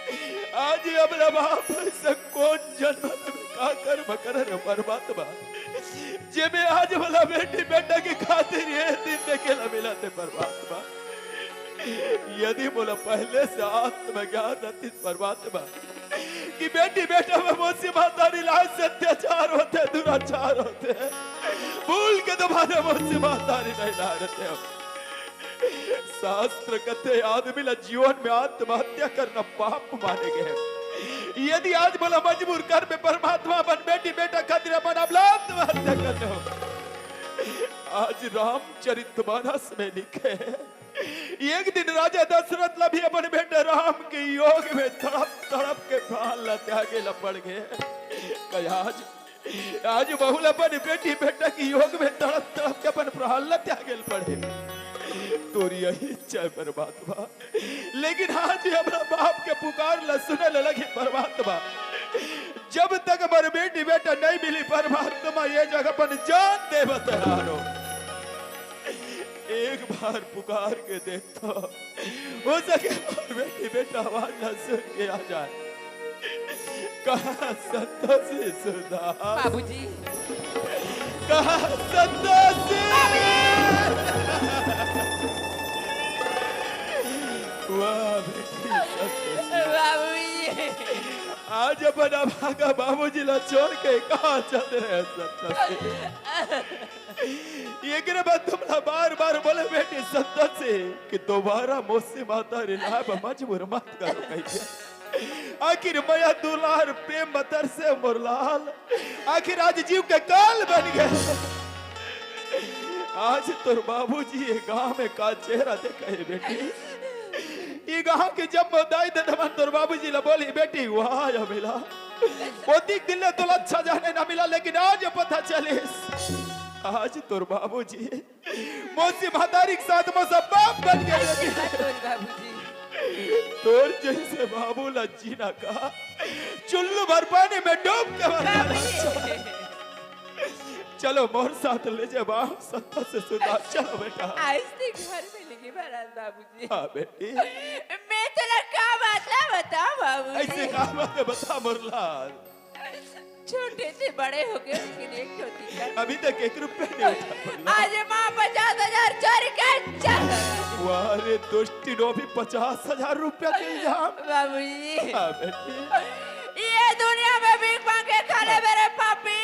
आज अपना बाप से कौन जन्म में का कर्म कर परमात्मा जे में आज वाला बेटी बेटा की खातिर ये दिन देखेला मिला थे परमात्मा। यदि बोला पहले से आत्मज्ञान रहती परमात्मा कि बेटी बेटा में मुझसे मातारी लाज से अत्याचार होते दुराचार होते भूल के तुम्हारे मुझसे मातारी नहीं ला रहते। शास्त्र कहते आदमी ला जीवन में आत्महत्या करना पाप माने गए। यदि आज बोला मजबूर कर में परमात्मा बन बेटी बेटा खातिर अपन आत्महत्या करते हो। आज रामचरितमानस में लिखे एक दिन राजा दशरथ ला भी अपने बेटे राम के योग में तड़प तड़प के प्राण ला त्यागे ला पड़ गए। आज बहुल अपन बेटी बेटा की योग में तड़प तड़प के अपन प्राण ला त्यागे ला पड़े। तोरी यही इच्छा है परमात्मा, लेकिन आज अपना बाप के पुकार ला सुने लगी परमात्मा। जब तक हमारे बेटी बेटा नहीं मिली परमात्मा ये जगह पर जान दे बतलारो। एक बार पुकार के देखता हो सके बेटी बेटा आवाज ना सुन के आ जाए। कहा संतोषी सुधा बाबूजी, कहा संतोषी वाह बेटी संतोषी बाबूजी आज अपना भागा बाबूजी ला छोड़ के कहाँ चल रहे संतोषी। ये करे बात तुमला बार बार बोले बेटी संतोषी कि दोबारा मुझसे माता रिला मजबूर मत करो कहिए। आखिर मैया दुलार प्रेम बतर से मुरलाल आखिर आज जीव के काल बन गए। आज तोर बाबूजी ये गांव में का चेहरा देखा है बेटी। ये गांव के जब दाई ददमन तोर बाबूजी ला बोली बेटी वहां या मिला वो दिख दिल ने तो अच्छा जाने ना मिला, लेकिन आज पता चले आज तोर बाबूजी मोसी महतारी के साथ मोसा बाप बन गए। बाबूजी तोर जैसे बाबू ला जीना का चुल्लू भर पानी में डूब के मरना। चलो मोर साथ ले जा बाप सत्ता से सुधार। चलो बेटा आज से घर में लेके महाराज बाबूजी। हाँ बेटी मैं तेरा क्या बात है बता बाबूजी। ऐसे काम बात बता मुरलाल। छोटे से बड़े हो गए लेकिन एक छोटी कर अभी तक 1 रुपया नहीं उठा। आज माँ 50,000 चोरी कर चल। वारे दुष्टी नो भी 50,000 रुपया के इल्जाम। बाबूजी हाँ बेटी ये दुनिया में भीख मांगे खाने मेरे पापी,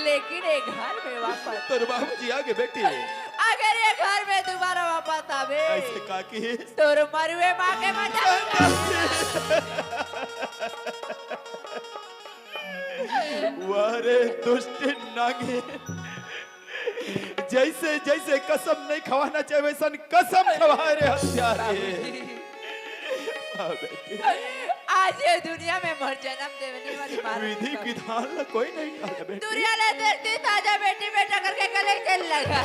लेकिन एक घर में वापस तोर बाबूजी आगे बेटी अगर ये घर में दोबारा वापस आवे ऐसे काकी तोर मरुए माँ के मजा। वारे दुष्ट नागे जैसे जैसे कसम नहीं खवाना चाहिए वैसा कसम खवा रहे हत्यारे। हाँ बेटी आज ये दुनिया में मर जन्म देने वाली मार विधि विधान ला कोई नहीं डाला बेटी। दुनिया ने देखती ताजा बेटी बेटा करके गले से लगा।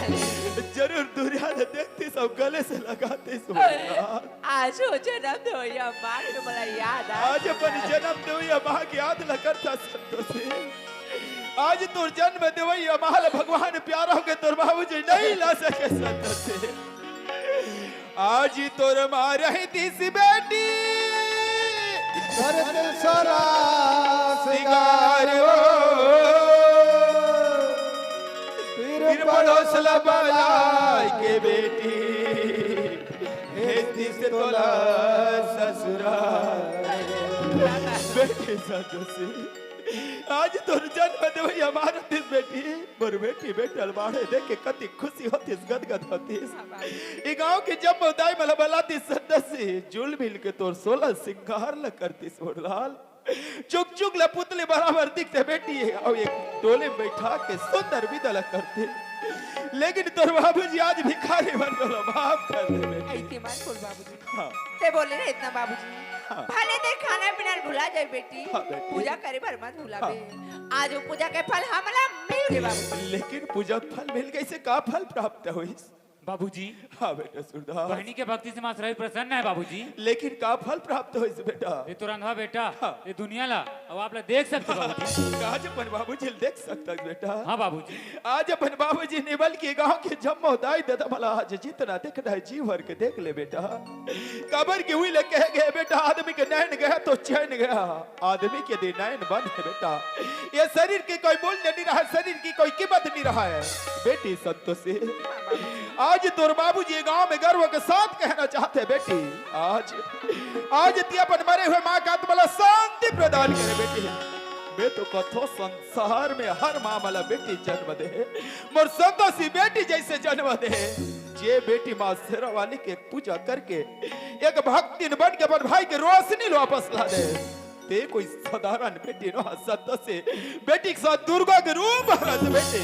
जरूर दुनिया ने देखती सब गले से लगाते आज हो जन्म दो या माँ को बड़ा याद आ। आज अपन जन्म दो या माँ की याद ला करता संतोषी। आज तोर जन्म दो या माँ भगवान प्यारा हो के तोर बाबूजी नहीं ला सके संतोषी। आज तोर माँ रही थी सी बेटी करत सारा सिंगार फिर पड़ोस लबाई के बेटी हेती से तोला ससुराल। बेटी संतोषी आज तोर जन्म दे हमारा दिस बेटी मोर बेटी बेटल बाड़े देख के कति खुशी होती गदगद होती। ये गांव के जब दाई मला बलाती सदस्य जुल मिल के तोर 16 सिंगार ल करती सोरलाल चुक चुक ल पुतले बराबर दिखते बेटी है और एक टोले में बैठा के सुंदर विदा करते। लेकिन तोर बाबूजी आज भिखारी बन गलो माफ कर दे बेटी। ऐसे मत बोल बाबूजी। हाँ ते बोले ना इतना बाबूजी। हाँ। भले ते खाना पीना भुला जाए बेटी, हाँ बेटी। पूजा करे पर मत भुलावे। हाँ। आज वो पूजा के फल हमला मिल गए बाबूजी। लेकिन पूजा फल मिल गई से का फल प्राप्त हुई? बाबूजी हाँ बेटा सुरदास बहनी के भक्ति से मां सराय प्रसन्न है बाबूजी। लेकिन का फल प्राप्त हुई बेटा? ये तो रंधा बेटा हाँ। ये दुनिया ला अब आप ला देख सकते हो बाबूजी। आज अपन बाबूजी देख सकता है बेटा। हाँ बाबूजी आज अपन बाबूजी ने बल्कि गांव के जम्मो दाई दादा भला आज जितना देखना है जी भर के देख ले बेटा। कबर की हुई ले कह गए बेटा आदमी के नैन गया तो चैन गया। आदमी के यदि नैन बंद है बेटा, ये शरीर की कोई मूल्य नहीं रहा, शरीर की कोई कीमत नहीं रहा है। बेटी संतोषी, आज तोर बाबूजी गांव में गर्व के साथ कहना चाहते हैं बेटी, आज ती अपन मरे हुए माँ का आत्मा शांति प्रदान करे बेटी। मैं तो कथो संसार में हर मामला बेटी जन्म दे, मोर संतोषी बेटी जैसे जन्म दे। जे बेटी माँ शेरावाली के पूजा करके एक भक्ति बन के अपन भाई के रोशनी वापस ला दे, ते कोई साधारण बेटी न संतोषी बेटी के साथ दुर्गा के रूप भरत बेटी।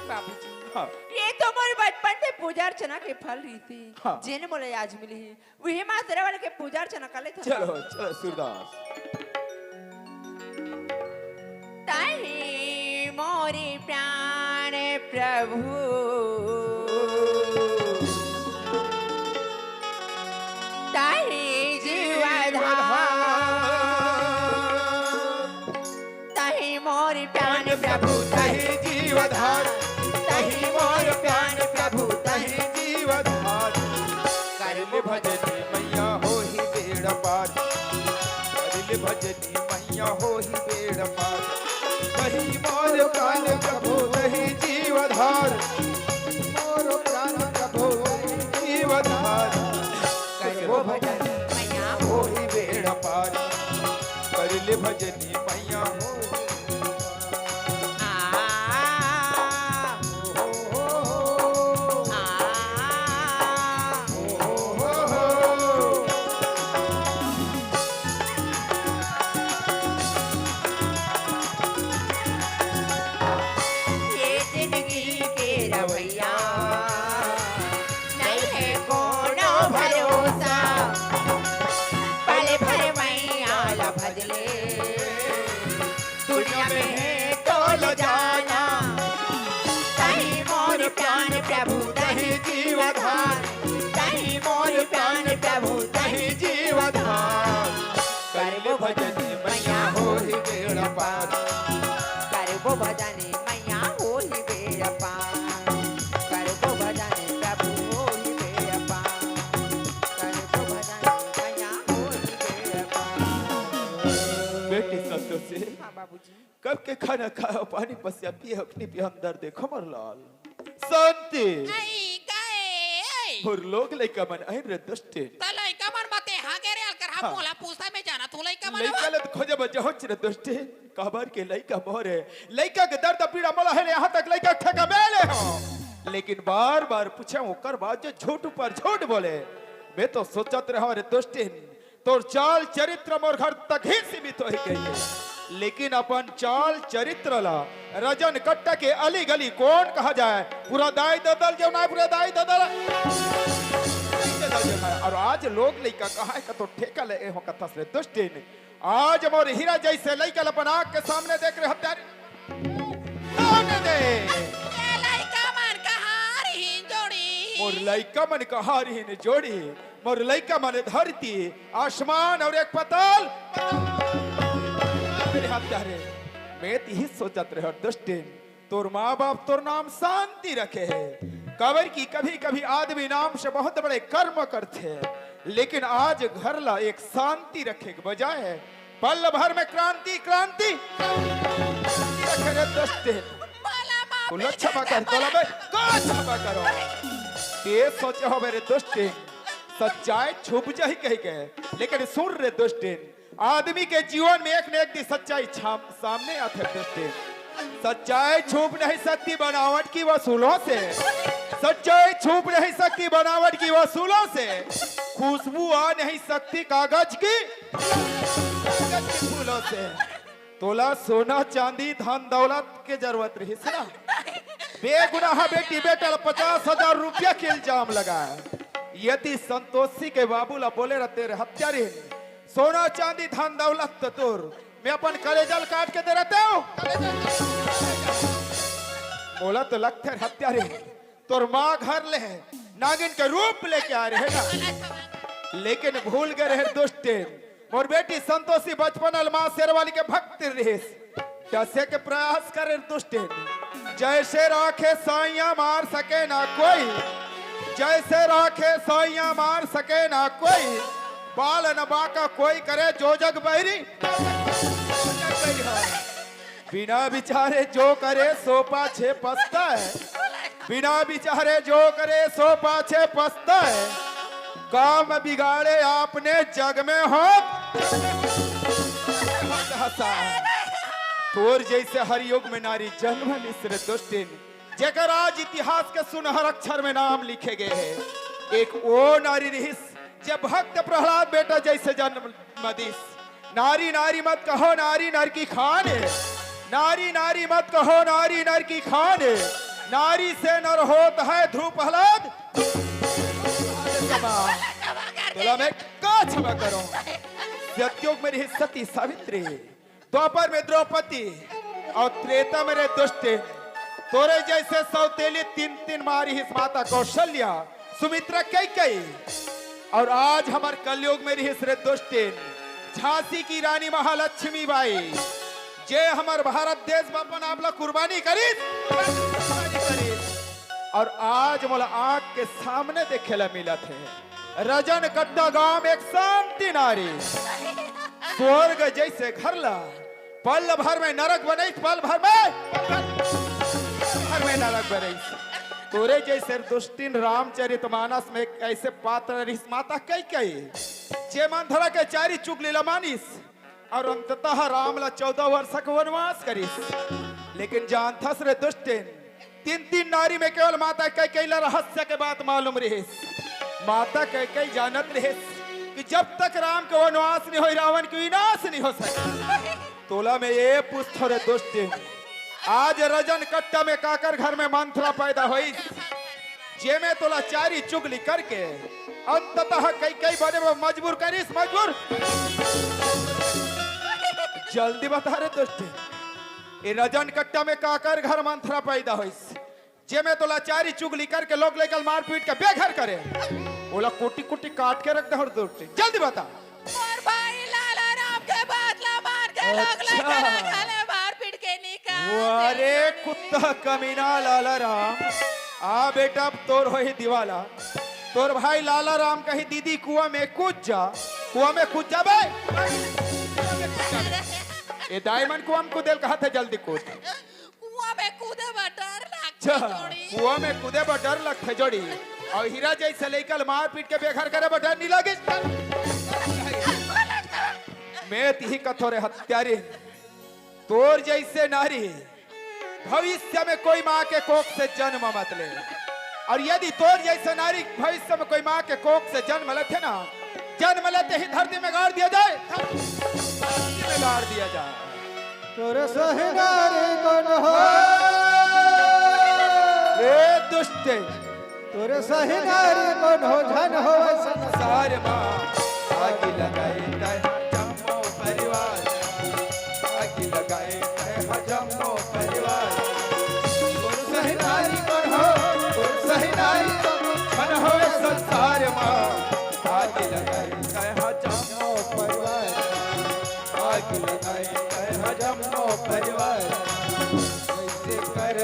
बाबूजी हाँ। ये तो मोर बचपन से पूजा अर्चना के फल रही थी। हाँ। जेने मोले आज मिली है वही माँ तेरे वाले के पूजा अर्चना कर ले था। चलो चलो सूरदास। ताही मोरे प्राण प्रभु, ताही जीवधार, ताही मोरे प्राण प्रभु, तहि जीवधार, तहि मोर प्राण प्रभु तहि जीवधार। करले भजनी मैया होहि बेड़ पार, करले भजनी मैया होहि बेड़ पार। तहि मोर प्राण प्रभु तहि जीवधार, मोर प्राण प्रभु तहि जीवधार। करले भजनी मैया होहि बेड़ पार, करले भजनी मैया होहि भजनी मैया होहि बेड़ पार, करबो भजनी मैया होहि बेड़ पार, करबो भजनी प्रभु होहि बेड़ पार, करबो भजनी मैया होहि बेड़ पार। बेटी संतोषी, हाँ बाबूजी। कब के खाना खाओ पानी पसिया पिए अपनी भी अंदर देखो मर लाल शांति आई गए और लोग लइका मन आइन रे दुष्टे तलाई कमर मते हागे रे अलकर हम बोला पूछता में जाना तू लाई कमर लइका लत खोजे बजहोच रे दुष्टे काबर के लइका मोरे लइका के दर्द पीड़ा मला है यहां तक लइका ठगा मेले हो लेकिन बार बार पूछे ओकर बात जो झूठ पर झूठ बोले मैं तो सोचत रहा रे दुष्टे तोर चाल चरित्र मोर घर तक ही सीमित हो गई है लेकिन अपन चाल चरित्र ला रजन कट्टा के अली गली कौन कहा जाए पूरा दाई ददल जो ना पूरा दाई ददल और आज लोग लइका कहा है तो ठेका ले हो कथा से दुष्टिन आज मोर हीरा जैसे लइका अपन आंख के सामने देख रहे हत्यारे आने दे ए लाई कमर कहां रही जोड़ी मोर लइका मन कहा रही ने जोड़ी मोर लइका मन धरती आसमान और एक पताल मेरे हत्यारे मैं यही सोचत रहे दुष्टिन तोर माँ बाप तोर नाम शांति रखे है कबर की कभी कभी आदमी नाम से बहुत बड़े कर्म करते हैं लेकिन आज घर ला एक शांति रखे के बजाय पल भर में क्रांति क्रांति रखे रे दुष्टिन कुल क्षमा कर तोला बे का क्षमा करो ये सोचे हो मेरे दुष्टिन सच्चाई छुप जाही कह के लेकिन सुन रे दुष्टिन आदमी के जीवन में एक न एक दिन सच्चाई सामने आते दुष्टिन सच्चाई छुप नहीं सकती बनावट की वसूलों से सच्चाई छुप नहीं सकती बनावट की वसूलों से खुशबू आ नहीं सकती कागज की फूलों से तोला सोना चांदी धन दौलत के जरूरत रही ना बेगुनाह बेटी बेटा 50,000 रुपया के इल्जाम लगाया यदि संतोषी के बाबूला बोले रहते रे हत्यारे सोना चांदी धन दौलत तो तोर मैं अपन कलेजल काट के दे रहते हो बोला तो लगते हत्यारे तोर माँ घर ले नागिन के रूप लेके आ रहे ना लेकिन भूल गए रहे दुष्टे और बेटी संतोषी बचपन माँ शेरवाली के भक्त रहे कैसे के प्रयास करे दुष्टे जैसे राखे साइया मार सके ना कोई जैसे राखे साइया मार सके ना कोई बाल न बाका कोई करे जो जग बहरी बिना विचारे जो करे सो पाछे पछता है, बिना विचारे जो करे सो पाछे पछता है, काम बिगाड़े आपने जग में हो हंसा। तोर जैसे हर युग में नारी जन्म निश्र दुष्टिन जेकर आज इतिहास के सुनहर अक्षर में नाम लिखे गए हैं। एक वो नारी रहिस जब भक्त प्रहलाद बेटा जैसे जन्म मदिस। नारी नारी मत कहो नारी नर की खान है, नारी नारी मत कहो नारी नर की खान है, नारी से नर होता है ध्रुव प्रहलाद। बोला मैं का क्षमा करूं। सतयुग में रही सती सावित्री, द्वापर में द्रौपदी और त्रेता में रहे दुष्ट। तोरे जैसे सौतेली तीन तीन मारी हिस माता कौशल्या, सुमित्रा कई और आज हमार कलयुग में रही श्री दुष्टिन झांसी की रानी महालक्ष्मी बाई जे हमार भारत देश में अपन आपला कुर्बानी करी। और आज मोला आंख के सामने देखेला मिला थे रजन कट्टा गांव में एक शांति नारी स्वर्ग जैसे घरला पल भर में नरक बने, पल भर में नरक बने। तोरे जैसे दुष्टिन रामचरितमानस में ऐसे पात्र रिस माता कई जे मंथरा के चारी चुक लीला मानिस और अंततः रामला 14 वर्ष का वनवास करिस। लेकिन जानथस रे दुष्टिन तीन तीन नारी में केवल माता कई रहस्य के बात मालूम रहिस। माता कई जानत रहिस कि जब तक राम के वनवास नहीं हो रावण के विनाश नहीं हो सके। तोला में ये पूछ रे दुष्टिन आज रजन कट्टा में काकर घर में मंथरा पैदा हुई जे में तोला चारी चुगली करके अंततः कई बने वो मजबूर करिस। मजबूर जल्दी बता रे दोस्त, ये रजन कट्टा में काकर घर मंथरा पैदा हुई जे में तोला चारी चुगली करके लोग लेकर मार पीट के बेघर करे। बोला कुटी कुटी काट के रख दे और दोस्त जल्दी बता। और भाई लाला राम के बादला मार के लोग लेकर मार पीट के निकाल। अरे कुत्ता कमीना लाला राम आ बेटा तोर हो ही दिवाला। तोर भाई लाला राम कही दीदी कुआं में कूद जा, कुआं में कूद जा भाई। ये डायमंड कुआं में कूदेल कहा था जल्दी कूद। कुआं में कूदे बा डर लगता जोड़ी, कुआं में कूदे बा डर लगता जोड़ी और हीरा जैसे लेकर मार पीट के बेघर करे बा डर नहीं लगे। मैं ती कथोरे हत्यारे तोर जैसे नारी भविष्य में कोई माँ के कोख से जन्म मत ले। और यदि तोर जैसे नारी भविष्य में कोई माँ के कोख से जन्म लेते ना, जन्म लेते ही धरती में गाड़ दिया जाए, धरती में गाड़ दिया जाए। तोरे सही नारी कौन हो रे दुष्ट, तोरे सही नारी कौन हो धन हो संसार माँ आग लगाए जम्मो परिवार, आग लगाए जम्मो परिवार। तोरे सही नारी कौन हो, तोरे सही नारी कौन हो संसार माँ आग लगाए जम्मो परिवार, आग लगाए जम्मो परिवार। ऐसे कर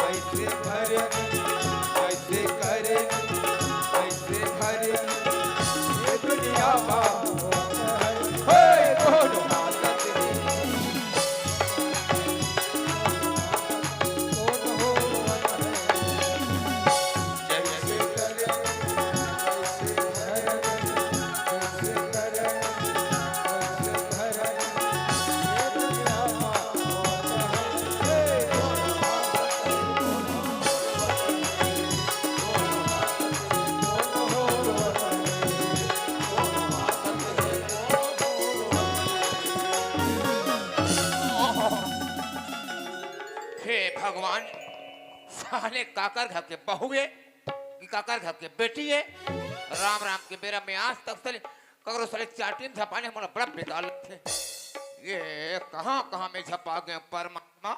ऐसे भर ऐसे कर ऐसे भर ये दुनिया दोनों भगवान साले काकर घर के बहू है कि काकर घर के बेटी है। राम राम के बेरा में आज तक साले ककरो साले चाटीन झपाने मोला बड़ा बेकार लगते। ये कहां कहां में झपा गए परमात्मा।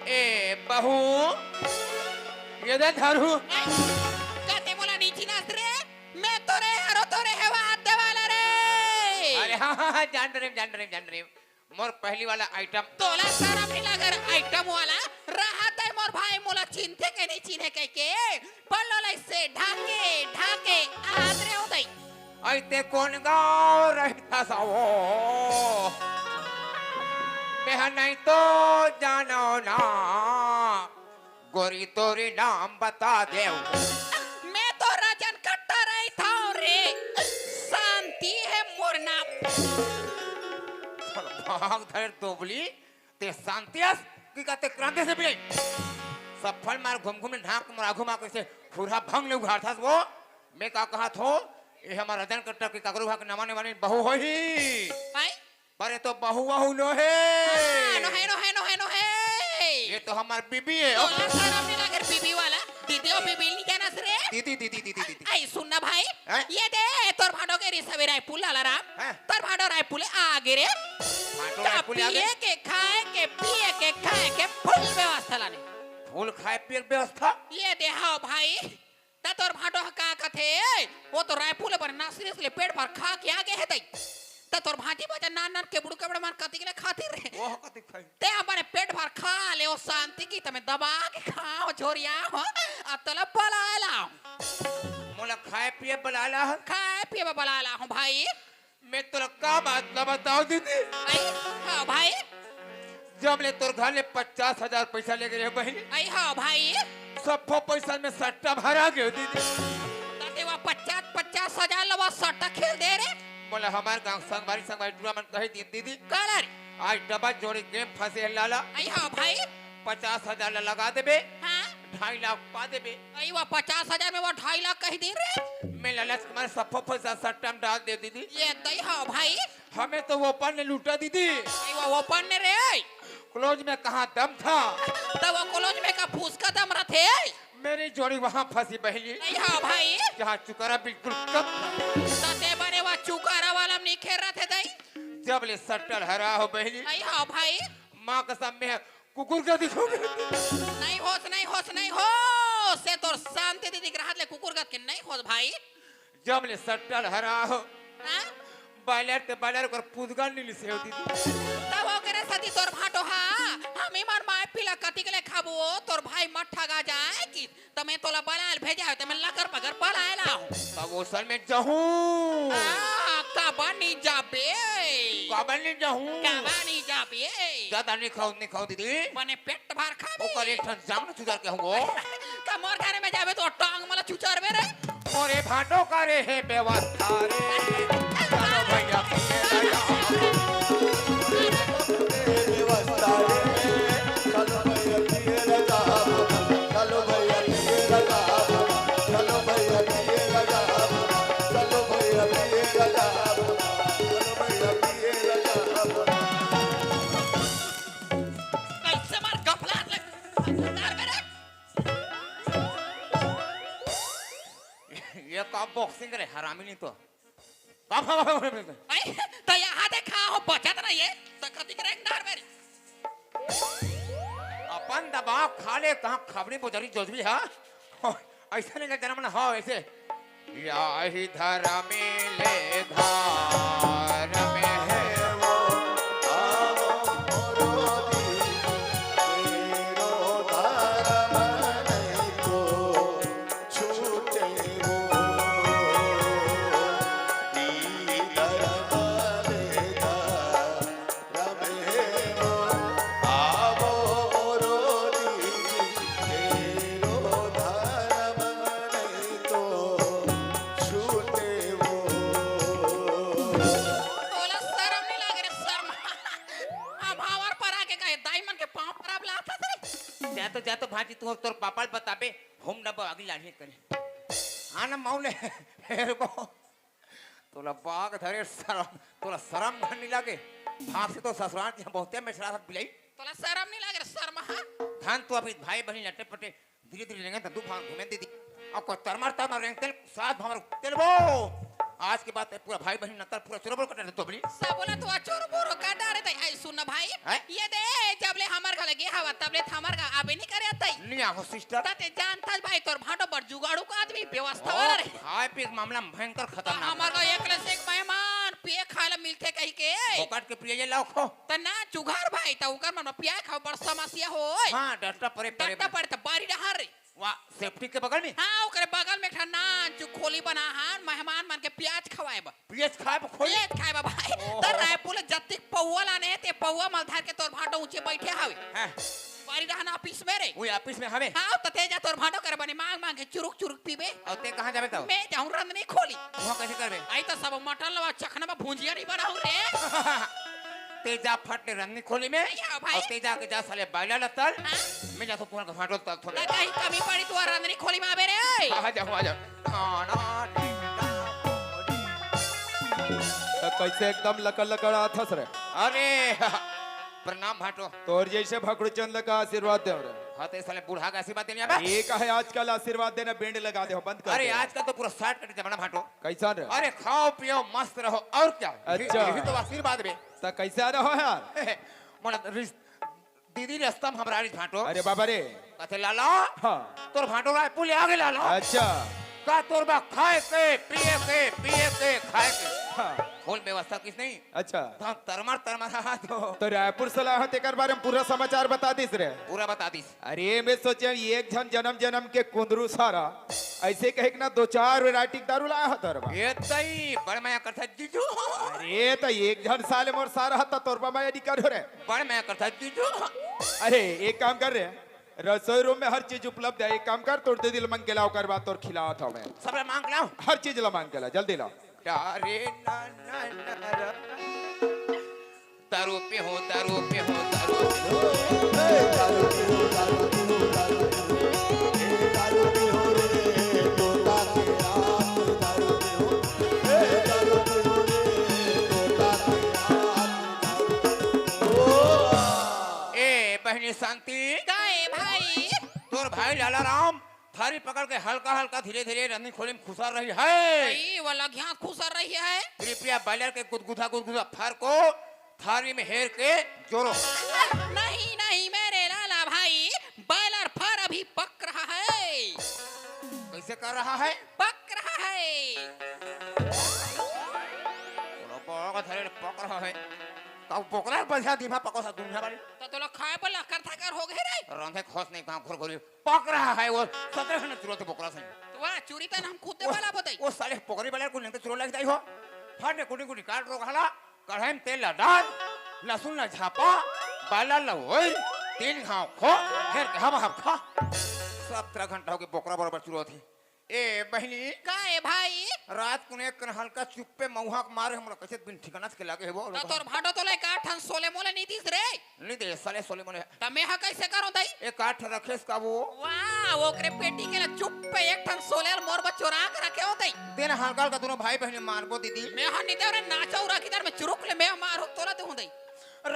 ए बहू ये दे धरू कहते मोला नीची नाच रे, मैं तोरे हरो तोरे हेवा आते वाला रे। अरे हाँ जान रहे मोर पहली वाला आइटम तोला सारा मिला कर आइटम वाला रहा तय मोर तोर भाई मोला चिन्थे के नहीं चिन्हे के पल्लो लै से ढाके ढाके आदरे उदय ऐते कौन गाँव रहता सावो मैं नहीं तो जानो ना गोरी तोरी नाम बता दे मैं तो राजन कट्टा रही था रे शांति है मोर नाम भाग धर दोबली ते शांतियस की कहते क्रांति से बिले सफल मार घूम घूम ढाक मार घुमा कैसे फुरा भंग ले उघाड़ था वो मैं का कहा थो ये हमारा रजन कट्टा की काकरू भाग नमाने वाली बहू हो ही भाई पर ये तो बहू बहू नो है नो है ये तो हमार बीबी है तोला सारा में लगर बीबी वाला दीदी और बीबी नहीं कहना रे दीदी दीदी दीदी दीदी आई सुनना भाई हैं? ये दे तोर भाडो के रिसवे रायपुर लाला राम हैं? तोर भाडो रायपुर आगे रे भाटो का रायपुर आगे? पिए के खाए के पिए के खाए के फुल व्यवस्था लाने फूल खाए पिए व्यवस्था ये दे हाँ भाई ता तोर भाडो का कथे वो तो रायपुर पर नासरी से पेट भर खा के आगे है तई ता तोर भाटी बजा नान नान के बुड़ के बड़ा मार कति के खातिर रे वो कति खाई ते हमारे पेट भर खा ले ओ शांति की तमे दबा के खाओ छोरिया हो अतला पलाला मोला खाए पिए बलाला है खाए पिए बलाला हूं भाई मैं तो का बात ना बताओ दीदी आई हाँ भाई जब ले तोर घर ले 50,000 पैसा ले गए बहनी आई हाँ भाई सब पैसा में सट्टा भरा गयो दीदी ताते वो 50,000 लवा सट्टा खेल दे रे मोला हमार गांव संगवारी टूर्नामेंट कही दी दीदी कलर आज डबल जोड़ी गेम फंसे लाला आई हाँ भाई 50,000 लगा देबे हाँ 2.5 लाख पा देबे आई वो 50,000 में वो 2.5 लाख कही दे रे मैं लालच तुम्हारे सब पैसा सट्टा में डाल दे दीदी ये दई हाँ भाई हमें तो वो अपन ने लूटा दीदी आई वो ओपन ने रे क्लोज में कहा दम था तब वो कॉलेज में का फूस का दम रथे मेरी जोड़ी वहाँ फंसी बहली आई हाँ भाई जहाँ चुकारा बिल्कुल कम ताते बने वो चुकारा वाला नहीं खेल रहे थे दई जब ले सट्टल हरा हो बहली आई हाँ भाई माँ कसम में कुकुर का दिखोगे नहीं होश से तो शांति दीदी ग्राहक ले कुकुर का के नहीं होश भाई जब ले सट्टल हरा हो हाँ बायलर ते बायलर कर पुदगा नीली से होती थी तब वो करे सती तोर भाटो हा हम ईमान माय पिला कति के ले खाबो तोर भाई मत ठगा जाए कि तमे तोला बलाल भेजा है तमे लकर पगर पलायला हूं तब वो सल में जहूं का बनी जाबे काबल नहीं जहूं ज्यादा नहीं खाओ दीदी बने पेट भर खाबे ओकर एक ठन जांग चुदार के होंगो का मोर खाने में जाबे तो टांग मला चुचार बे रे मोरे भाटो करे है व्यवस्था रे चलो भैया व्यवस्था रे चलो भैया दिए लगा चलो भैया दिए लगा चलो भैया दिए लगा चलो भैया दिए लगा चलो भैया दिए लगा कैसे मार गफला ले बे रे ये का बॉक्सिंग रे हरामी नहीं तो आई तो यहाँ देखा हो बचत नहीं है तो कति करे डार बे अपन दबाव खा ले कहाँ खबरी बोझरी जोजबी हा ऐसा नहीं जन्म ना हो ऐसे या ही धरा में ले धार में है वो तोला शर्म नहीं लागे रे शर्म हम हमार पर आके कहे दाईमन के पांव खराब लाता रे जातो भाजी तू तोर पापा बताबे हम डब आगे लाने करे आना मौले हेरबो तोला बाग धरे शरम नहीं लागे भाग से तो ससुराल की बहुते में शराब पिलाई तोला शर्म नहीं लागे रे शर्म हां धान तो अभी भाई बहन लटे पटे धीरे धीरे लेंगे तो दूफान घूमे दीदी और को तरमार रेंगतेल साथ हमार तेल वो आज के बाद पूरा भाई बहन नतर पूरा चुरबुर कटे तो बली सब बोला तू अचोर बोरो का डारे तई आई सुन भाई हैं? ये दे जबले हमर घर लगे हवा तबले हमर का आबे नहीं करे तई नहीं आहो सिस्टर ताते जानता भाई तोर भाटो बड़ जुगाड़ू का आदमी व्यवस्था वाला रे भाई पे मामला भयंकर खतरनाक हमर का एक ले से एक मेहमान पे खाला मिलते कही के फोकट के पिए लाओ त ना चुघार भाई त उकर मन पिया खाओ बड़ समस्या होय हाँ डरता परे परे डरता पड़ता बारी डहार रे वाह सेफ्टी के बगल में हाँ ओकरे बगल में ठा ना जो खोली बना हान मेहमान मन के प्याज खवाए बा पियस खाए खोले प्याज खाए बा भाई त रायपुर जत्तिक पौवा लाने ते पौवा मलधार के तोर भाटो ऊंचे बैठे हावे हाँ बारी डहाना ऑफिस में रे वही ऑफिस में हवे हाँ त तेजा तोर भाटो करे बने मांग मांग के चुरुक चुरुक पीबे और ते कहाँ जाबे तो मैं जाऊं रंधनी खोली वहाँ कैसे करबे आई तो सब मटन लवा चखना में भुंजिया नहीं बनाऊ रे तेजा फटने रन्नी खोली में या भाई। और तेजा के जा साले बाइला लतर हाँ? मैं जा तो पूरा का फाटो तक थोड़ा ना कहीं कमी पड़ी तो रंधनी खोली में आवे रे आ जा खाना तो कैसे एकदम लकड़ लकड़ आथस रे अरे प्रणाम भाटो तोर जैसे भकुड़ चंद का आशीर्वाद दे रे हाँ तो साले बूढ़ा का आशीर्वाद देने आबे एक है आजकल आशीर्वाद देना बेंड लगा दे हो बंद कर अरे दे। आजकल तो पूरा शॉर्ट कट जमाना भाटो कैसा रे अरे खाओ पियो मस्त रहो और क्या अच्छा। यही तो आशीर्वाद में तो कैसा रहो यार मन दीदी रस्तम हमरा रिस भाटो अरे बाबा रे कथे लाला हाँ तोर भाटो राय पुले आगे लाला अच्छा का तोर बा खाए के पिए के खाए के हाँ खोल व्यवस्था किस नहीं अच्छा तो तरमर हाथ हो तो रायपुर सलाह तेकर बारे में पूरा समाचार बता दिस रे पूरा बता दीस अरे मैं सोचे एक जन जन्म जन्म के कुंदरू सारा ऐसे कहे कि ना दो चार वैरायटी दारू लाया है तोर बा ये तई बड़ मैं करता जीजू अरे तो एक जन साले मोर सारा हत्ता तोर बा मैं कर रे बड़ मैं करता जीजू अरे एक काम कर रे रसोई रूम में हर चीज उपलब्ध है एक काम कर तोड़ दे दिल मंग के लाओ करवा तोर खिलाओ था मैं सब मांग लाओ हर चीज ला मांग के ला जल्दी लाओ तारे ना दारू पे हो दारू पे हो दारू दारू पियो दारू पियो दारू पियो दारू पियो रे तोता के रात दारू पियो दारू पियो रे तोता के रात ओ ए बहनी शांति काहे भाई तोर भाई लाला राम थारी पकड़ के हल्का हल्का धीरे धीरे रन्नी खोली में खुसा रही है भाई वाला घिया खुसर रही है कृपया बाइलर के गुदगुदा फार को थारी में हेर के जोरो नहीं नहीं मेरे लाला भाई बॉयलर फर अभी पक रहा है कैसे कर रहा है पक रहा है पक रहा है तो पोकरा पैसा दिमा पको सा दुनिया वाली तो तो लोग खाए पर लकर थकर हो गए रे रंधे खोस नहीं कहां घुर घुरी पक रहा है वो 17 घंटे तुरंत पोकरा से तो वाह चूड़ी तन हम खुद वाला बताई वो साले पोकरी वाले को नहीं तो लग जाई हो फाटे कुटी कुटी काट रो हला कढ़ाई में तेल डाल लहसुन ला झापा बाला ला ओई 3 घाव खो फिर हम खा 17 घंटा हो गए पोकरा बराबर चुरो थी ए बहनी काहे भाई रात को एक हल्का चुप पे मौहा मारे हमरा कैसे बिन ठिकाना के लागे है वो तो तोर भाटो तो ले काठन सोले मोले नहीं दिस रे नहीं दे साले सोले मोले तमे हा कैसे करो दई एक आठ रखेस का वो वाह वो करे पेटी के लिए चुप पे एक ठन सोले मोर बचोरा के रखे हो दई दिन हल्का हल्का दोनों भाई बहनी मारबो दीदी मैं हा नहीं दे रे नाचो रखी दर में चुरुक ले मैं मारो तोला ते हूं दई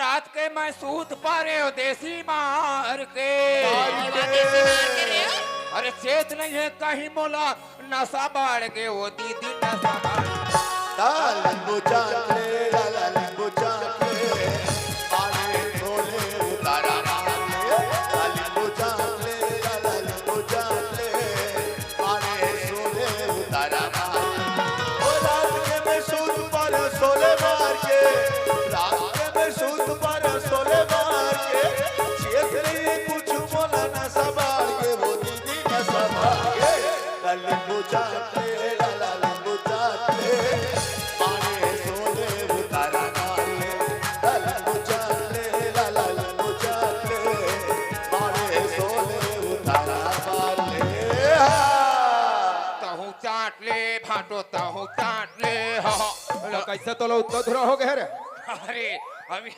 रात के मैं सूत पारे हो देसी मार के अरे चेत नहीं है कहीं मोला नशा बाढ़ के वो दीदी नशा बाढ़ लींबू चाटे लाला लींबू चाटे पानी छोले उतारा मारे लींबू चाटे लाला लींबू चाटे पानी छोले उतारा मारे ओ रात के मैं सूत पर सोले मार के रात के मैं सूत पर सोले मार के चेत नहीं कुछ बोला ना संभाल के वो दीदी ना संभाल के लींबू चाटे लाला लींबू चाटे पानी सोले उतारा मारे लींबू चाटे लाला लींबू चाटे पानी सोले उतारा मारे तहु चाट ले भाटो तहु चाट ले तो कैसे तो लो उत्तर धुरा हो गए रे अरे अभी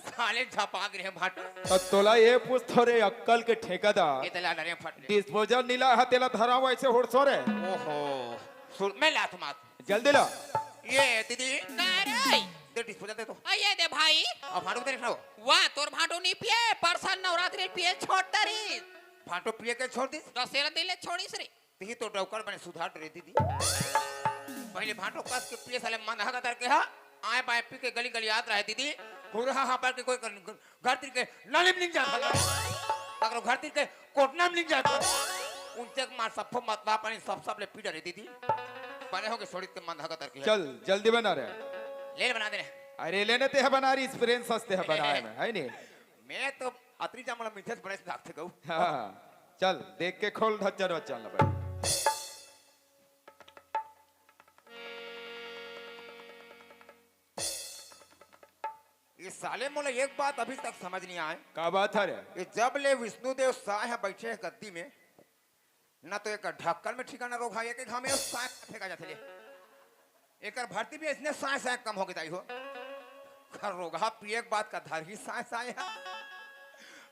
साले झपाक रहे भाटो तो तोला ये पूछ थोड़े अक्कल के ठेकेदार ये तला डरे फट ले डिस्पोजल नीला हतेला धरावा ऐसे होड़सो रे ओहो सुन मैं लात मात जल्दी ला ये दीदी काहे रे दे डिस्पोजल दे तो आइए दे भाई अब भाटो दे रखो वाह तोर भाटो नहीं पिए परसन नवरात्रि पिए छोड़ तरी भाटो पिए के छोड़ दी दशहरा दिले छोड़ीस रे ती तो डौकर बने सुधार रे दीदी पहले भाटो कस के पिए साले मन हगा तर के हा आए बाए पी के गली गली याद रहे दीदी पूरा हा पर के कोई घर तिर के नालिम निक जाता अगर घर तिर के कोटना में निक जाता उनसे मार सब मतवा पानी सब ले पी डरे दीदी बने हो के छोड़ी के मन हगा तर के चल जल्दी बना रे ले बना दे अरे लेने ते है बनारी एक्सपीरियंस सस्ते है बनाए में है नहीं। मैं तो अतरी जा मला मिठेच बरेच लागते कहू हाँ चल देख के खोल धज्जर बच्चन ला भाई। ये साले मोला एक बात अभी तक समझ नहीं आए का बात है रे? कि जब ले विष्णुदेव साय बैठे हैं गद्दी में ना तो एक ढक्कन में ठिकाना रोका एक एक हमें साय फेंका जाते ले एक भर्ती भी इसने साय साय कम हो गई हो कर रोगा पी एक बात का धर ही साय साय है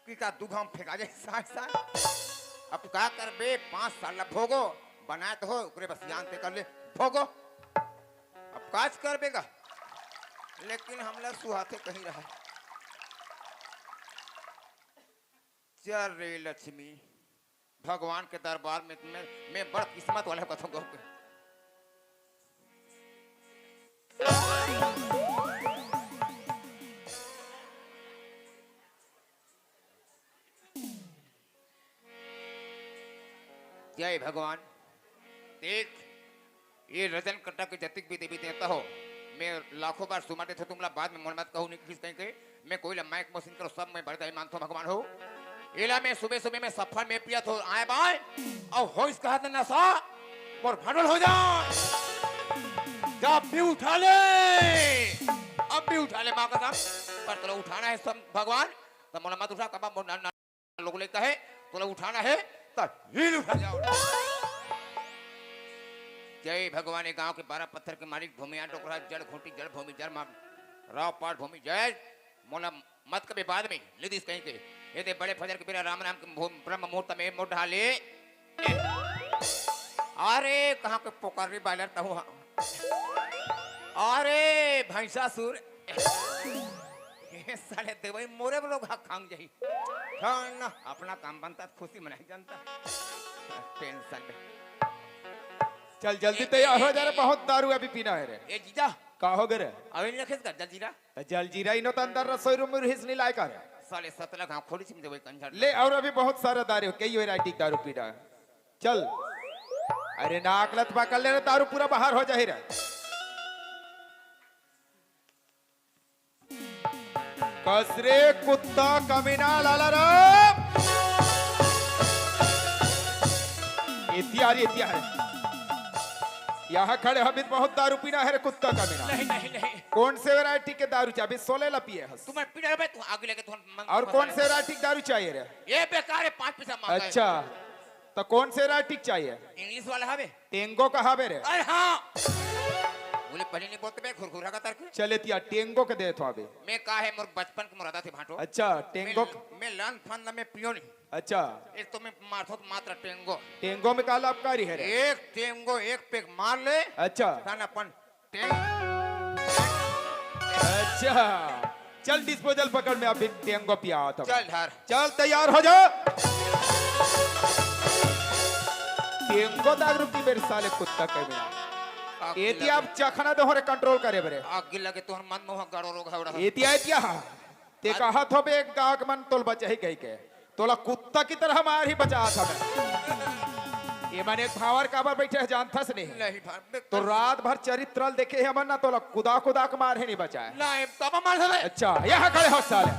कि का दुख हम फेंका जाए साय साय अब का कर बे 5 साल भोगो बनाए तो हो ओकरे बस जानते कर ले भोगो अब काज कर बेगा लेकिन हमला सुहाते कहीं रहा चल रे लक्ष्मी भगवान के दरबार में मैं बड़ किस्मत वाला कथों को जय भगवान देख ये रजन कट्टा के जतिक भी देवी देता हो मैं लाखों बार सुमाते थे तुमला बाद में मन मत कहूँ नहीं किस कहीं मैं कोई माइक मशीन करो सब मैं बढ़ता ही मानता भगवान हो एला में सुबह सुबह में सफर में पिया तो आए बाय और हो इस कहा नशा और भंडल हो जाए जब भी उठा ले अब भी उठा ले माँ का पर तो उठाना है सब भगवान तो मोला मत उठा कबा लोग ले कहे तो उठाना है तो हिल उठा जाओ जय भगवान गांव के 12 पत्थर के मालिक भूमिया टोकरा जड़ घोटी जड़ भूमि जड़ मार राव पाठ भूमि जय मोला मत कभी बाद में लिदिस कहीं के ये दे बड़े फजर के बिना राम नाम के ब्रह्म मुहूर्त में मोट ढाले अरे कहाँ के पोकारी बालर तो हुआ अरे भैंसासुर ये साले देवई मोरे लोग खांग जाई ना अपना काम बनता खुशी मनाई जनता टेंशन चल जल्दी तैयार हो जा रे बहुत दारू अभी पीना है रे। ए जीजा का हो गए रे? अभी नहीं रखेस का जलजीरा तो जलजीरा ही नो तो अंदर रसोई रूम में हिस्स नहीं लायका रे। साले 17 गांव खोली सिम देवई कंजर ले और अभी बहुत सारा दारू कई वैरायटी दारू पीना है। चल अरे नाक लत पकड़ ले रे दारू पूरा बाहर हो जाए रे। कसरे कुत्ता कमीना लाला राम इत्यादि यहाँ खड़े अभी बहुत दारू पीना है रे कुत्ता कमीना। नहीं नहीं नहीं कौन से वैरायटी के दारू चाहिए? अभी 16 ला पिए हस। तुम्हें पीड़ा बे तू आगे लेके तुम और कौन से वैरायटी की दारू चाहिए रे? ये बेकार है 5 पैसा मांगा है। अच्छा तो कौन से वैरायटी चाहिए? इंग्लिश वाला हवे टेंगो का हवे रे? अरे हाँ बोले पहले नहीं बोलते बे खुरखुरा का तर्क चले तिया टेंगो के दे तो अभी। मैं का है मोर बचपन के मुरादा थे भाटो अच्छा टेंगो मैं लन फन में पियो नहीं अच्छा एक तो मैं मारथो मात्र टेंगो टेंगो में का लाभकारी है रे? एक टेंगो एक पेग मार ले अच्छा खाना अपन टेंग अच्छा चल डिस्पोजल पकड़ में अभी टेंगो पिया था। चल धर चल तैयार हो जा। टेंगो दारू पी मेरे साले कुत्ता कमीना। एती आप चखना दो रे कंट्रोल करे बरे। आग लगे तो मन मोह गड़ो रोग है उड़ा एती आइतिया ते कहा थो बे एक गाग मन तोल बचा ही गई के तोला कुत्ता की तरह मार ही बचा था मैं। ये माने एक भावर काबर बैठे है जानता से नहीं नहीं भाई तो रात भर चरित्रल देखे है मन ना तोला कुदा कुदा के मार ही नहीं बचाए। नहीं तब मार दे अच्छा यहाँ खड़े हो साले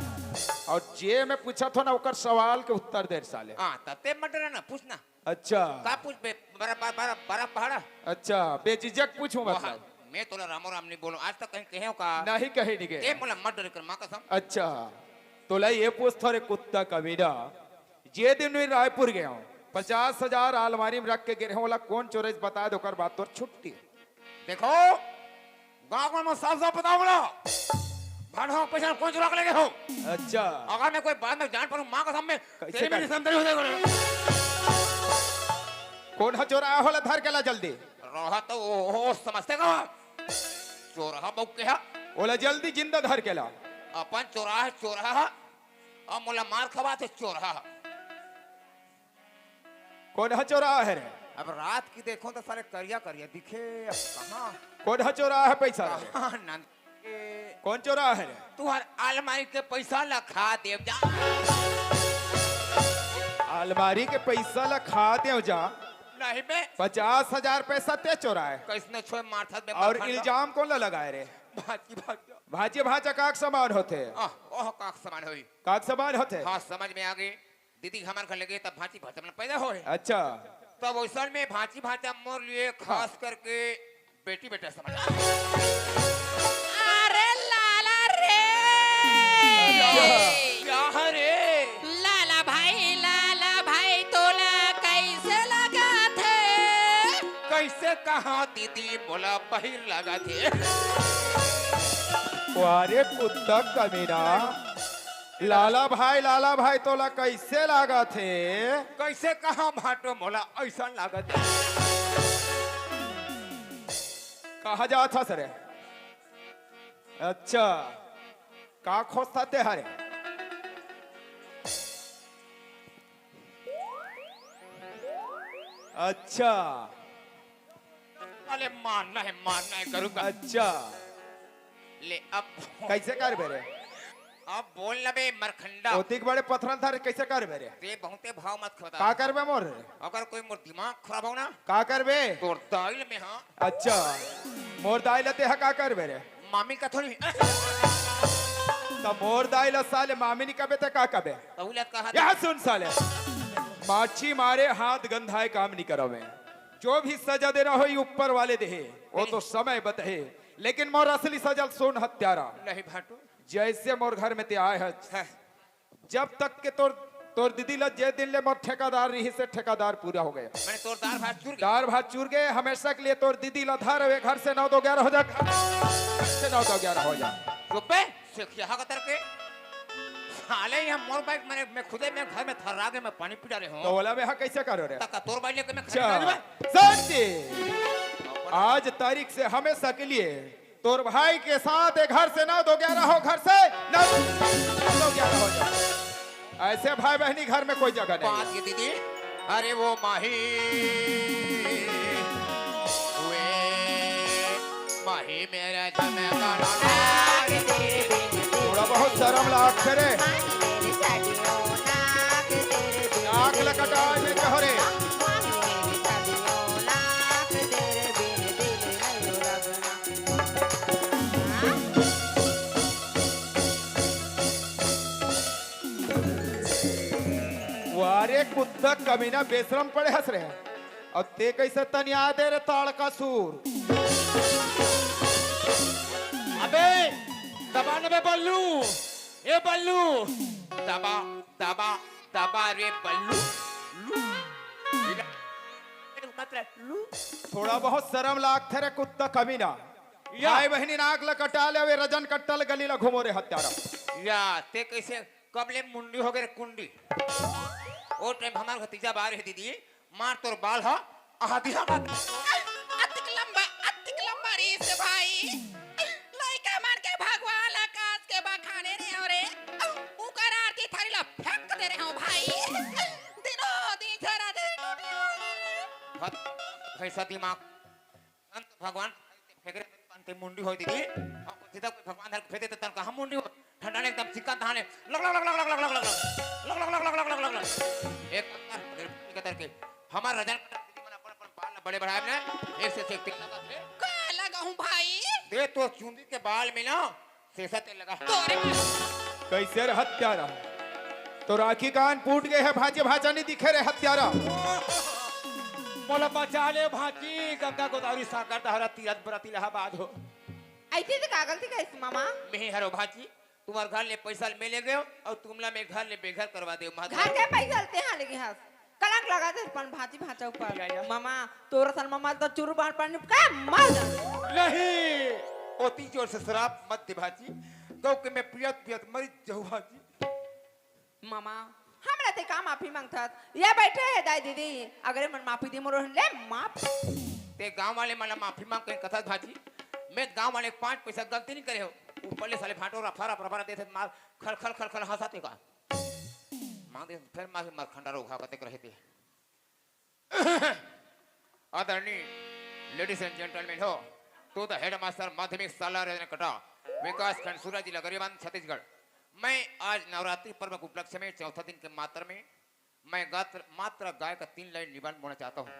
और जे मैं पूछा था ना उकर सवाल के उत्तर दे साले। हां तते मटर ना पूछना अच्छा का पूछ बे बड़ा पहाड़ा अच्छा बेझिझक पूछूं मतलब मैं तोला रामो राम नहीं बोलूं आज तक कहीं कहे का नहीं कहे नहीं ए गए। मोला मत डर कर मां कसम अच्छा तोला ये पूछता रे कुत्ता कमीना जे दिन मैं रायपुर गया हूँ 50,000 अलमारी में रख के गिरे बोला कौन चोरे बता दो कर बात तो छुट्टी। देखो गांव में साफ साफ बताओ बोला भाड़ो पैसा कौन चुरा के लेके हो अच्छा अगर मैं कोई बाद में जान पड़ूं मां कसम में कैसे तेरी मेरी कर? समझ हो जाएगा कौन है चोरा होला धर के ला जल्दी रहा तो ओ समझते का चोरा बहु के है बोला जल्दी जिंदा धर के ला। अपन चोरा और मोला मार खवा थे चोरा कौन है चोरा है रे? अब रात की देखो तो सारे करिया करिया दिखे अब कहाँ कौन है चोरा है पैसा रे? कहाँ नंद के कौन चोरा है रे? तुहार अलमारी के पैसा लखा देव जा अलमारी के पैसा ला खा दे जा नहीं बे 50,000 पैसा ते चोरा है कैसने छोड़ मारथा बे और इल्जाम कौन ला लगाए रे? भाजी भाजा भाजी भाजा काक समान होते ओह काक समान होई काक समान होते हाँ समझ में आ गई दीदी हमार घर लगे तब भाजी भाजा में पैदा होए अच्छा तब वैसल में भाजी भाजा मोर लिए खास करके बेटी बेटा समझ अरे लाला रे क्या है रे लाला भाई तोला कैसे लगा थे कैसे कहा दीदी बोला बहिर लगा थे वारे कुत्ता कमीना लाला भाई तोला कैसे लागा थे कैसे कहा भाटो मोला ऐसा लगा थे कहा जा था सर अच्छा का खोजता ते हरे अच्छा अरे मानना है करूँगा अच्छा ले अब कैसे कर बेरे अब बोल ना बे मरखंडा ओतिक बड़े पत्थर था कैसे कर बेरे ते बहुते भाव मत खोदा का करबे मोर अगर कोई मोर दिमाग खराब हो ना का करबे तोर दाइल में हाँ अच्छा मोर दाई लते है का कर बेरे मामी का थोड़ी तो मोर दाई ल साले मामी नहीं कबे ते का कबे तहुलत कहा यह सुन साले माछी मारे हाथ गंधाए काम नहीं करवे जो भी सजा देना हो ऊपर वाले दे वो तो समय बतहे लेकिन मोर असली सजल सुन हत्यारा नहीं भाटो जैसे मोर घर में ते आए है जब तक के तोर दीदी ल जे दिन ले मोर ठेकेदार रही से ठेकेदार पूरा हो गया मैंने तोर दार भात चूर दार भात चूर गए हमेशा के लिए तोर दीदी ल धार हुए घर से 9 2 11 हो जा से 9 2 11 हो जा चुप्पे सिखिया का तरके साले यहाँ मोर बाइक मैं खुदे में घर में थर्रा के मैं पानी पिटा रहे हूँ तो बोला में कैसे करो रे तक तोर बाइक लेके मैं अच्छा शांति आज तारीख से हमेशा के लिए तोर भाई के साथ एक घर से 9 2 11 हो घर से 9 2 11 हो जा ऐसे भाई बहनी घर में कोई जगह नहीं बात की दीदी अरे वो माही वे माही मेरा झमेला थोड़ा बहुत शर्म लाग करे नाक लकटा में कहरे वारे कुत्ता कमीना बेशरम पड़े हंस रहे और ते कैसे तनिया दे रे ताड़ का सूर अबे दबाने में बल्लू ये बल्लू दबा दबा दबा रे बल्लू मतलब लू थोड़ा बहुत शर्म लाग थे रे कुत्ता कमीना भाई बहनी नाक लकटा ले वे रजन कट्टल गली ला घुमो रे हत्यारा या ते कैसे कबले मुंडी हो गए कुंडी ओ टाइम हमार भतीजा बाहर है दीदी मार तोर बाल हा आधी हा अतिक लंबा रे से भाई लइका मार के भगवान आकाश के बखाने रे औरे उकर आरती थारी ला फेंक दे रहे हो भाई दिनो दिन जरा दे हत कैसा दिमाग अंत भगवान फेंकरे अंत मुंडी हो दीदी सीधा कोई भगवान हर फेंके तन कहां मुंडी हो ठंडा ने एकदम चिकन धाने लग लग लग लग लग लग लग लग लग लग लग लग एक कतर के हमार रजन दीदी मन अपन अपन बाल बड़े बढ़ाए ने एक से एक तेल लगा दे का लगा हूं भाई दे तो चुंदी के बाल में ना शेषा तेल लगा तोरे कैसे रे हत्यारा तो राखी कान फूट गए है भाजे भाजा नहीं दिखे रे हत्यारा मोला बचा ले भाजी गंगा गोदावरी सागर दहरा तीरथ बरत इलाहाबाद हो ऐसे तो कागल थी कैसे मामा मैं हरो भाजी तुम्हारे घर ले पैसा में ले गए और तुमला में घर ले बेघर करवा दे घर के पैसा चलते हैं लेकिन हंस कलंक लगा दे पर भाजी भाचा ऊपर मामा तोरा सन मामा तो चुरू बाहर पड़ने का मर जा नहीं ओती जोर से शराब मत दे भाजी गौ के मैं पियत पियत मरी जाऊं भाजी मामा हमरा ते का माफी मांगता ये बैठे है दाई दीदी अगर मन माफी दी मोर ले माफ ते गांव वाले मला माफी मांग के कथा भाजी मैं गांव वाले 5 पैसा गलती नहीं करे हो ऊपर ले साले फाटो रफा रफा देते मार खल खल खल खल हंसाते का मां दे फिर मां मार खंडारो उठा करते रहे थे आदरणीय लेडीज एंड जेंटलमैन हो तो द हेड मास्टर माध्यमिक शाला रजन कटा विकास खंड सूरज जिला गरीबान छत्तीसगढ़ मैं आज नवरात्रि पर्व के उपलक्ष्य में चौथा दिन के मात्र में मैं मात्र गाय का 3 लाइन निबंध बोलना चाहता हूँ।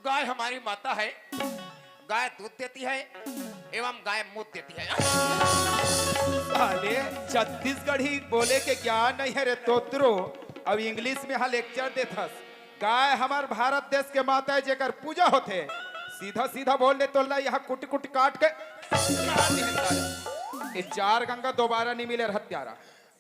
गाय हमारी माता है, गाय दूध देती है, एवं गाय मूत देती है। साले छत्तीसगढ़ी बोले के ज्ञान नहीं है रे तोतरो। अब इंग्लिश में यहाँ लेक्चर देथस। गाय हमार भारत देश के माता है जेकर पूजा होते। सीधा सीधा बोल दे तो ला यहाँ कुट कुट काट के ये चार गंगा दोबारा नहीं मिले हत्यारा।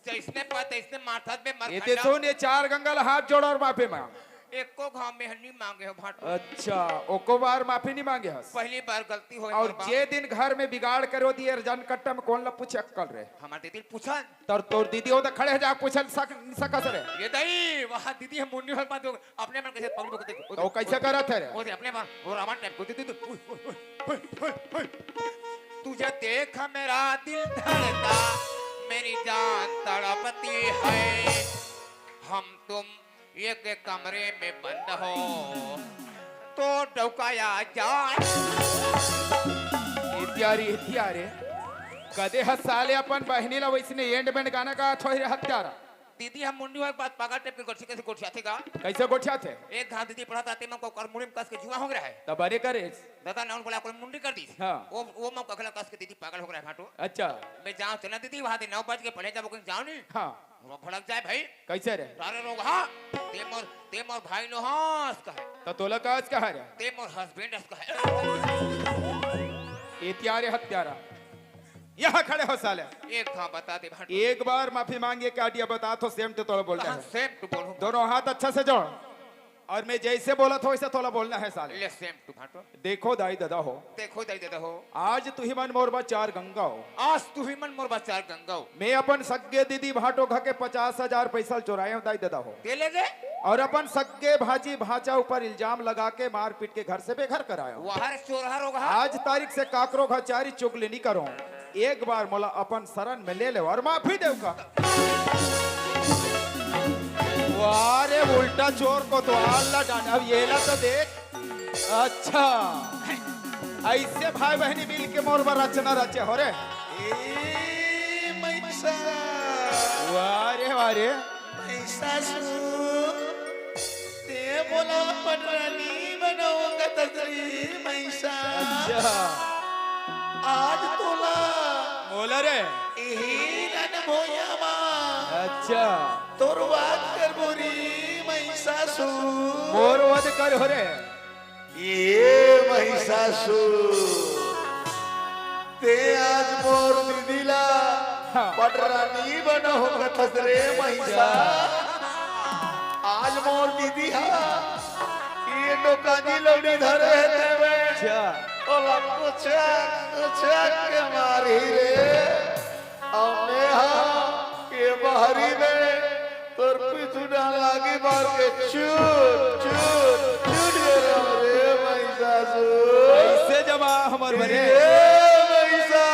जैसने पता इसने माथा में मर ये ते सुन ये चार गंगा ला हाथ जोड़ और माफी मांग। एक को घाव में नहीं मांगे हो भाटो। अच्छा ओको बार माफी नहीं मांगे हस। पहली बार गलती हो और जे दिन घर में बिगाड़ करो दिए जन कट्टा में कौन ला पूछे अक्कल रे। हमारे दीदी पूछा तर तोर दीदी हो तो खड़े हो जा पूछल सकस रे। ये दई वहाँ दीदी हम मुन्नी हो बात अपने मन कैसे पगड़ो को देखो। तो कैसे करत है रे। वो अपने मन वो रावण टाइप को दीदी तुझे देख मेरा दिल धड़का मेरी जान तड़पती है। हम तुम एक कमरे में बंद हो तो डौकाया जाए। इत्यारे कदे हसाले अपन बहनी ला वैसने एंड बैंड गाना का छोरे हत्यारा। दीदी हम मुंडी वाली बात पागल टाइप की गोठी कैसे गोठी आते का कैसे गोठिया थे। एक घाट दीदी पढ़ाता आते मैं को कर मुंडी में कस के जुआ हो गया है। तब अरे करे दादा ने बोला कोई मुंडी कर दी। हाँ। वो मैं कखला कस के दीदी पागल हो गया है भाटो। अच्छा मैं जाऊं चला दीदी वहां से 9 बज के पहले जब कहीं जाऊं नहीं हाँ वो भड़क जाए भाई कैसे रे। सारे लोग हाँ ते मोर भाई नो हंस का है तो तोला काज कहा रे। ते मोर हस्बैंड का है। इत्यारे हत्यारा यहाँ खड़े हो साले। एक था बता दे भाटो एक बार माफी मांगे क्या दिया बता तो सेम तो तोला बोलना कहां है। सेम टू बोलूं दोनों हाथ अच्छा से जोड़ और मैं जैसे बोला था वैसे तोला बोलना है साले। ले सेम टू भाटो देखो दाई दादा हो देखो दई देदा हो आज तू ही मन मोरबा चार गंगा हो। आज तू ही मन मोर बचार गंगाओ मैं अपन सगे दीदी भाटो घा के 50,000 पैसा चुराए दाई दादा हो। दे ले दे और अपन सगे भाजी भाचा ऊपर इल्जाम लगा के मार पीट के घर से बेघर कराया। वहां चोरहा रोग आज तारीख से काकरो घचारी चुगली नहीं करो। एक बार मोला अपन शरण में ले ले और माफी देव का। वारे उल्टा चोर को तो अल्लाह डांट। अब ये ला तो देख। अच्छा ऐसे भाई बहनी मिल के मोर पर रचना रचे हो रे। वारे वारे ते बोला पटरानी बनाऊंगा तसरी मैसा। अच्छा आज तोला बोला रे। यही नन भोया माँ अच्छा तोर बात कर बोरी महिषासु मोर वध कर हो रे। ये महिषासु ते आज मोर दीदीला हाँ। पटरानी बनाओ कथरे महिषा। आज मोर दीदी हा ये डोकानी लौड़ी धरे देवे अच्छा ओला कुछ के मारी रे औने हा के बाहरी में तोर पीछू डाल लागी मार के चूट गया रे महिषासु। ऐसे जमा हमर बने। महिषा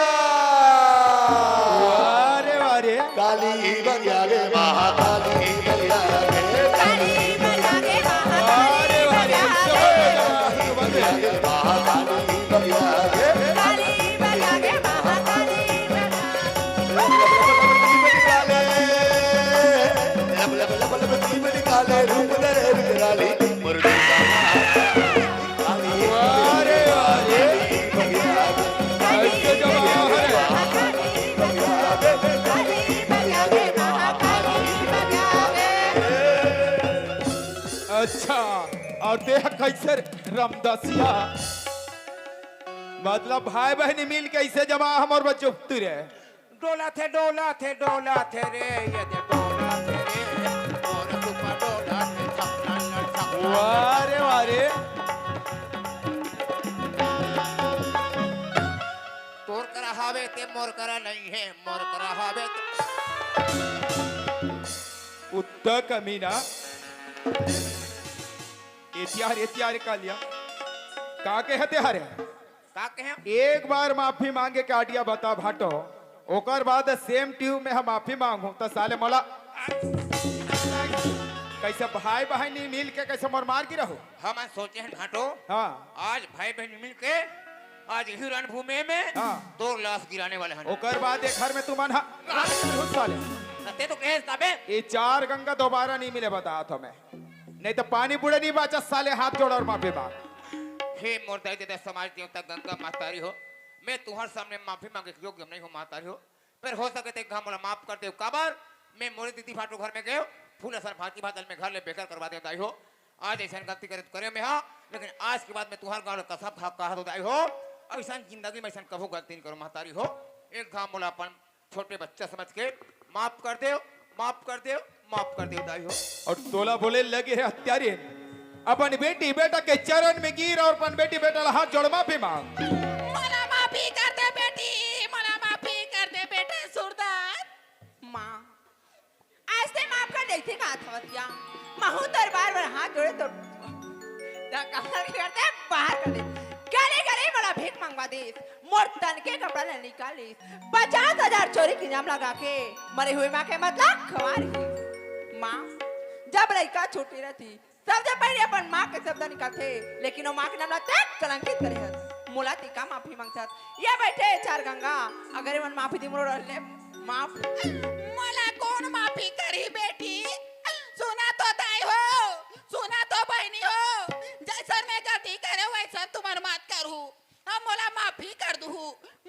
वारे वारे काली बगिया गे महाकाली बगिया गे काली बजा के वारे वारे ऐसे बगिया गे महाकाली बगिया गे काली बजा के महाकाली निकाले रूप दरे निकाली मुर्गी वारे वारे ऐसे जमा हो रे। काली बजा के महाकाली बजा के। अच्छा और देख कैसे रामदासिया मतलब भाई बहनी मिल के ऐसे जमा हमर बच्चों रे। डोला थे रे ये दे डोला थे रे और सुपर डोला थे छक वारे वारे तोर करा हावे ते मोर करा नहीं है मोर करा हावे उत्तर कमीना इत्यार का लिया का के हते हरे। का कहे एक बार माफी मांगे के आडिया बता भाटो ओकर बाद सेम ट्यूब में हम माफी मांगू तो साले मोला कैसे भाई बहनी मिल के कैसे मोर मार गिरा हो। हम सोचे हैं घाटो हाँ आज भाई बहन मिल के आज ही रणभूमि में हाँ। 2 लाश गिराने वाले हैं। ओकर बाद एक घर में तू मन साले ते तो कहे तबे ये चार गंगा दोबारा नहीं मिले बता तो मैं नहीं तो पानी बुढ़े नहीं बचा साले हाथ जोड़ और माफी मांग। हे मोर दाई दादा समाज देवता गंगा मातारी हो मैं तुम्हारे सामने माफी मांगे के योग्य नहीं हूँ माता हो। फिर हो सके तो घाम मोला माफ कर दे काबर मैं मोरी दीदी फाटो घर में गए फूल असर भाती भातल में घर ले बेकार करवा दे दाई हो। आज ऐसा गलती करे तो करे मैं हाँ, लेकिन आज के बाद मैं तुम्हारे गाँव कसम खा कहा तो दाई हो ऐसा जिंदगी में ऐसा कभू गलती नहीं करो महतारी हो। एक घाम मोला अपन छोटे बच्चा समझ के माफ कर दे, माफ कर दे, माफ कर दे दाई हो। और तोला बोले लगे है हत्यारे अपन बेटी बेटा के चरण में गिर और अपन बेटी बेटा हाथ जोड़ माफी मांग। मला माफी कर दे बेटी, मला माफी कर दे बेटे सुरदार। माँ आज ते माफ कर देती का थवतिया महू दरबार में हाथ जोड़े तो कमर करते बाहर कर दे गले गले बड़ा भीख मंगवा दे मोर तन के कपड़ा ले निकाली 50,000 चोरी की इल्जाम लगा के मरे हुए माँ के मतलब खवारी। माँ जब लड़का छोटी रहती सबसे पहले अपन माँ के शब्द निकालते लेकिन वो माँ के नाम लाते कलंकित करे है मोला ती का माफी मांगतात ये बैठे चार गंगा अगर मन माफी दी मोर रहले माफ मला कौन माफी करी बेटी? सुना तो ताई हो, सुना तो बहनी हो, जैसा मैं गलती करे वैसा तुम्हार मत करू। हम मोला माफी कर दू,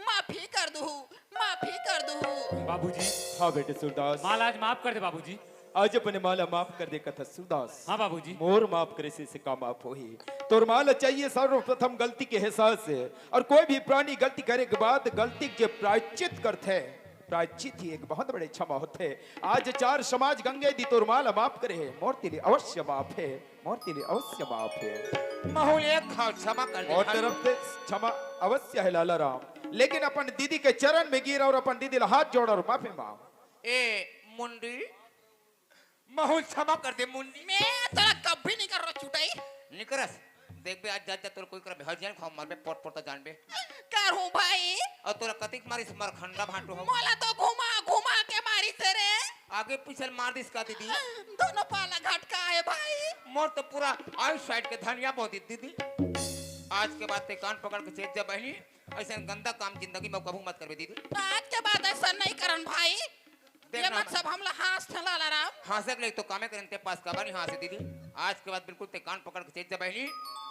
माफी कर दू, माफी कर दू। बाबूजी हाँ बेटे सूरदास माल आज माफ कर दे बाबूजी। आज अपने माला माफ कर दे कथा सूरदास। हाँ बाबूजी। मोर माफ करे से का माफ हो ही तोर माला चाहिए सर्वप्रथम गलती के एहसास से और कोई भी प्राणी गलती करे के बाद गलती के प्रायश्चित करते हैं। प्रायश्चित ही एक बहुत बड़े क्षमा होते हैं। आज चार समाज गंगे दी तोर माला माफ करे है मोर तिले अवश्य माफ है, मोर तिले अवश्य माफ है। माहौल एक खाओ क्षमा कर दे और तरफ से क्षमा अवश्य है लाला राम, लेकिन अपन दीदी के चरण में गिर और अपन दीदी हाथ जोड़ और माफी मांग। ए मुंडी माहौल क्षमा कर दे मुंडी। मैं तोरा कभी नहीं कर रहा छुटाई। निकरस देख बे आज जा तोर कोई कर हजन खाओ मार बे पोट पोट जान बे कर हूँ भाई। और तोरा कतिक मारी से मार खंडा भाटो हो मोला तो घुमा घुमा के मारी से रे। आगे पीछे मार दिस का दीदी दोनों पाला घटका है भाई। मोर तो पूरा आई साइड के धनिया बहुत दीदी। आज के बाद ते कान पकड़ के चेत जा बहनी ऐसा गंदा काम जिंदगी में कभू मत करबे दीदी। आज के बाद ऐसा नहीं करन भाई। ये देखना मत सब हमला हाथ ठला ला राम। हां ले तो कामे करन ते पास का बनी हां से दीदी। आज के बाद बिल्कुल ते कान पकड़ के चेत जा बहनी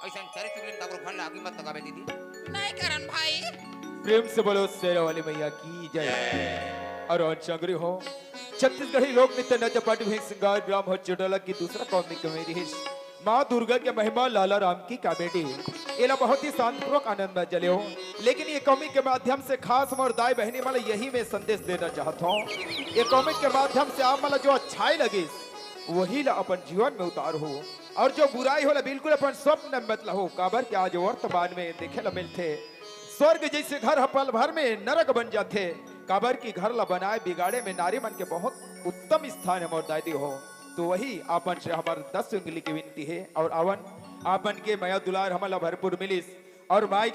ऐसा चरित्र में दागरो घर लागी मत लगावे दीदी। नहीं करन भाई। प्रेम से बोलो शेरा वाली मैया की जय। और चंगरी हो छत्तीसगढ़ी लोक नृत्य नृत्य पार्टी में सिंगार ग्राम हो चोटला की दूसरा कौमी कमेरी माँ दुर्गा के महिमा लाला राम की कामेडी एला बहुत ही शांतिपूर्वक आनंद में चले हो। लेकिन ये कॉमिक के माध्यम से खास और दाई बहनी वाला यही मैं संदेश देना चाहता हूँ। ये कॉमिक के माध्यम से आप वाला जो अच्छाई लगी वही ला अपन जीवन में उतार हो और जो बुराई होला बिल्कुल अपन स्वप्न में मतलब हो। काबर के आज वर्तमान में देखे ला मिलते स्वर्ग जैसे घर पल भर में नरक बन जाते। काबर की घर ला बनाए बिगाड़े में नारी मन के बहुत उत्तम स्थान है मोर दादी हो। तो वही आपन से हमारे 10 उंगली की विनती है और अवन आपन के मया दुलार हमला भरपूर मिलिस और माई